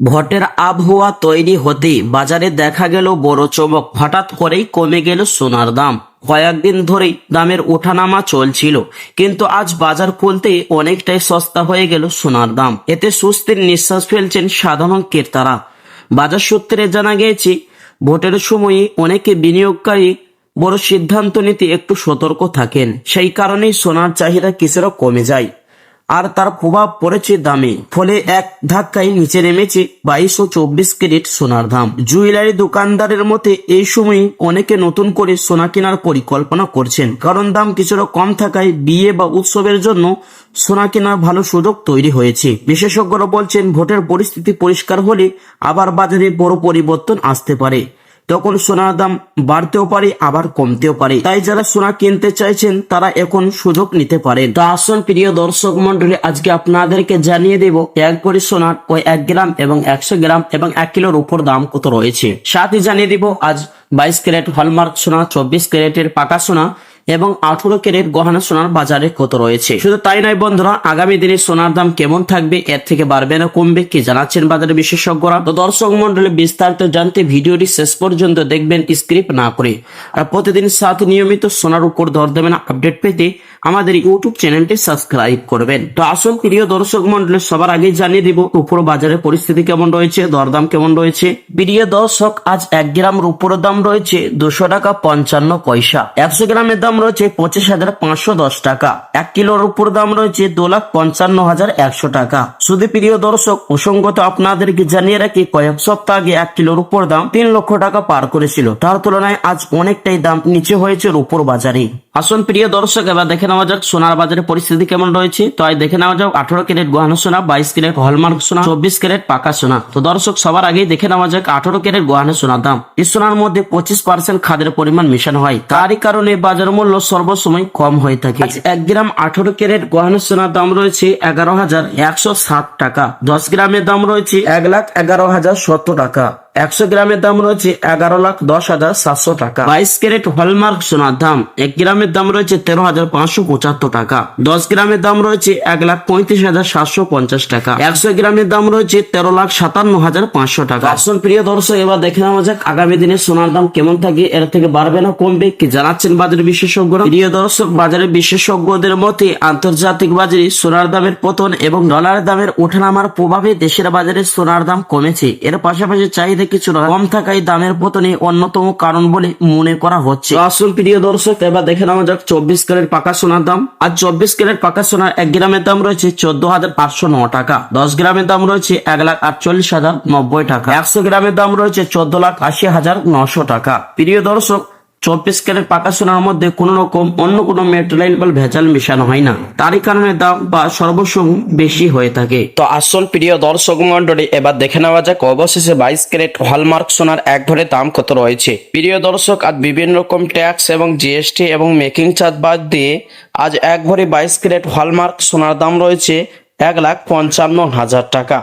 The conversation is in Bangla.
ভোটের আবহাওয়া তৈরি হতেই বাজারে দেখা গেল বড় চমক। হঠাৎ করেই কমে গেল সোনার দাম। কয়েকদিন ধরেই দামের ওঠানামা চলছিল, কিন্তু আজ বাজার খুলতেই অনেকটাই সস্তা হয়ে গেল সোনার দাম। এতে স্বস্তির নিঃশ্বাস ফেলছেন সাধারণ ক্রেতারা। বাজার সূত্রে জানা গিয়েছে, ভোটের সময়ে অনেকে বিনিয়োগকারী বড় সিদ্ধান্ত নিতে একটু সতর্ক থাকেন। সেই কারণেই সোনার চাহিদা কিছুটা কমে যায়, আর তার প্রভাব পড়েছে দামে। ফলে এক ধাক্কায় নিচে নেমেছে 22 ও 24 ক্যারেট সোনার দাম। জুয়েলারি দোকানদারের মতে এই সময়ে অনেকে নতুন করে সোনা কেনার পরিকল্পনা করছেন, কারণ দাম কিছুটা কম থাকায় বিয়ে বা উৎসবের জন্য সোনা কেনার ভালো সুযোগ তৈরি হয়েছে। বিশেষজ্ঞরা বলছেন, ভোটের পরিস্থিতি পরিষ্কার হলে আবার বাজারে বড় পরিবর্তন আসতে পারে। তখন সোনার দাম বাড়তেও পারে, আবার কমতেও পারে। তাই যারা সোনা কিনতে চাইছেন তারা এখন সুযোগ নিতে পারেন। তো আসুন প্রিয় দর্শক মন্ডলী, আজকে আপনাদেরকে জানিয়ে দেব এক ভরি সোনার ওই 1 গ্রাম এবং 100 গ্রাম এবং 1 কিলোর উপর দাম কত রয়েছে। সাথে জানিয়ে দিব আজ 22 ক্যারেট হলমার্ক সোনা, 24 ক্যারেটের পাকা সোনা এবং 18 ক্যারেট গহনা সোনার বাজারে কত রয়েছে। শুধু তাই নয় বন্ধুরা, আগামী দিনে সোনার দাম কেমন থাকবে, এর থেকে বাড়বে না কমবে, কি জানাচ্ছেন বাজারের বিশেষজ্ঞরা। তো দর্শক মন্ডলী, বিস্তারিত জানতে ভিডিওটি শেষ পর্যন্ত দেখবেন, স্ক্রিপ্ট না করে। আর প্রতিদিন সাথে নিয়মিত সোনার উপর দরদামের আপডেট পেতে আমাদের ইউটিউব চ্যানেলটি সাবস্ক্রাইব করবেন। তো আসুন প্রিয় দর্শক মন্ডলী, সবার আগে জানিয়ে দিব উপর বাজারের পরিস্থিতি কেমন রয়েছে, দরদাম কেমন রয়েছে। প্রিয় দর্শক, আজ 1 গ্রাম রূপোর দাম রয়েছে 200 টাকা 55 পয়সা। 100 গ্রামের দাম রয়েছে 25,510 টাকা। 1 কিলোর উপর দাম রয়েছে 2,55,100 টাকা। শুধু প্রিয় দর্শক, প্রসঙ্গত আপনাদেরকে জানিয়ে রাখি, কয়েক সপ্তাহ আগে 1 কিলোর উপর দাম 3 লক্ষ টাকা পার করেছিল। তার তুলনায় আজ অনেকটাই দাম নিচে হয়েছে রূপোর বাজারে। আসুন প্রিয় দর্শক, এবার দেখে নেওয়া যাক সোনার বাজারের পরিস্থিতি কেমন রয়েছে। তো দেখে নেওয়া যাক 18 ক্যারেট গহনা সোনা, 22 ক্যারেট হলমার্ক সোনা, 24 ক্যারেট পাকা সোনা। তো দর্শক, সবার আগেই দেখে নেওয়া যাক 18 ক্যারেট গহনা সোনার দাম। এই সোনার মধ্যে 25% খাদের পরিমাণ মেশানো হয়, তারই কারণে বাজার মূল্য সর্বসময় কম হয়ে থাকে। 1 গ্রাম 18 ক্যারেট গহনা সোনার দাম রয়েছে 11,160 টাকা। 10 গ্রামের দাম রয়েছে 1,11,070 টাকা। 100 গ্রামের দাম রয়েছে 11,10,700 টাকা। 22 ক্যারেট হলমার্ক সোনার দাম 1 গ্রামের দাম রয়েছে 13,575 টাকা। 10 গ্রামের দাম রয়েছে 1,35,750 টাকা। 100 গ্রামের দাম রয়েছে 13,57,500 টাকা। আসুন প্রিয় দর্শক, এবার দেখে নেওয়া যাক আগামী দিনে সোনার দাম কেমন থাকে, এর থেকে বাড়বে না কমবে, কি জানাচ্ছেন বাজারের বিশেষজ্ঞরা। প্রিয় দর্শক, বাজারের বিশেষজ্ঞদের মতে আন্তর্জাতিক বাজারে সোনার দামের পতন এবং ডলারের দামের ওঠানামার প্রভাবে দেশের বাজারে সোনার দাম কমেছে। এর পাশাপাশি চাহিদা কিছুটা কম থাকায় দামের পতনে অন্যতম কারণ বলে মনে করা হচ্ছে। আসুন প্রিয় দর্শক, এবার দেখে নেওয়া যাক 24 ক্যারেট পাকা সোনার দাম। আজ 24 ক্যারেট পাকা সোনার 1 গ্রামের দাম রয়েছে 14,809 টাকা। 10 গ্রামের দাম রয়েছে 1,48,090 টাকা। 100 গ্রামের দাম রয়েছে 14,80,900 টাকা। প্রিয় দর্শক, 24 ক্যারেট পাকা সোনার মধ্যে কোন রকম অন্য কোনো মেটেরিয়াল বা ভেজাল মেশানো হয় না, তারই কারণে দাম বা সর্বসময় বেশি হয়ে থাকে। তো আসল প্রিয় দর্শক মন্ডলী, এবার দেখে নেওয়া যাক অবশেষে 22 ক্যারেট হলমার্ক সোনার 1 ভরি দাম কত রয়েছে। প্রিয় দর্শক, আজ বিভিন্ন রকম ট্যাক্স এবং জিএসটি এবং মেকিং চার্জ বাদ দিয়ে আজ 1 ভরি 22 ক্যারেট হলমার্ক সোনার দাম রয়েছে 1,55,000 টাকা।